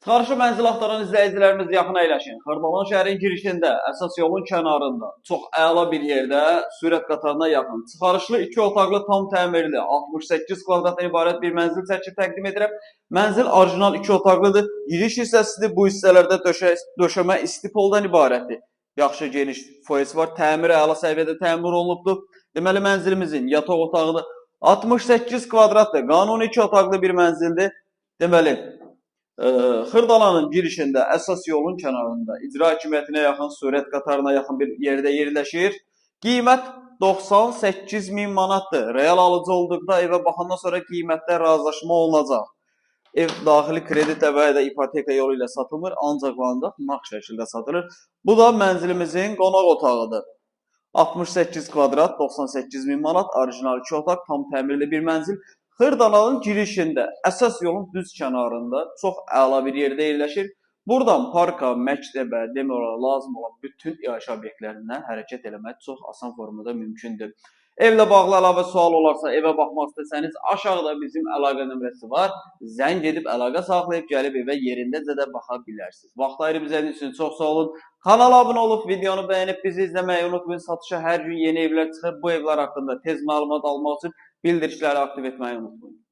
Çıxarışı mənzil axtaran izləyicilərimiz yaxın əyləşin. Xırdalan şəhərin girişində, əsas yolun kənarında, çox əla bir yerdə, sürət qatarına yaxın, çıxarışlı 2 otaqlı tam təmirli, 68 kvadratdan ibarət bir mənzil çəkib təqdim edirəm. Mənzil orijinal 2 otaqlıdır. Giriş hissəsidir. Bu hissələrdə döşəmə istipoldan ibarətdir. Yaxşı geniş foyesi var. Təmiri əla səviyyədə təmir olunubdur. Deməli, mənzilimizin yataq otağıdır. 68 kvadratdır. Qanuni 2 otaqlı bir mənzildir. Deməli, Xırdalanın girişində, əsas yolun kənarında, icra hakimiyyətinə yaxın, sürət qatarına yaxın bir yerdə yerləşir. Qiymət 98 min manatdır. Real alıcı olduqda evə baxandan sonra qiymətdə razılaşma olunacaq. Ev daxili kreditlə və ya da ipoteka yolu ilə satılmır, ancaq və ancaq nağd şəkildə satılır. Bu da mənzilimizin qonaq otağıdır. 68 kvadrat, 98 min manat, orijinal 2 otaq, tam təmirli bir mənzil. Xırdalanın girişində, əsas yolun düz kənarında, çox əla bir yerdə yerləşir. Buradan parka, məktəbə, demək olar, lazım olan bütün yaşayış obyektlərindən hərəkət eləmək çox asan formada mümkündür. Evlə bağlı əlavə sual olarsa, evə baxmaq istəsəniz, aşağıda bizim əlaqə nömrəsi var. Zəng edib əlaqə saxlayıb gəlib evə yerindəcə də baxa bilərsiniz. Vaxt ayırıb izlədiyiniz üçün çox sağ olun. Kanala abunə olub, videonu bəyənib bizi izləməyi unutmayın. Satışa hər gün yeni evlər çıxır. Bu evlər haqqında tez məlumat almaq üçün bildirişləri aktiv etməyi unutmayın.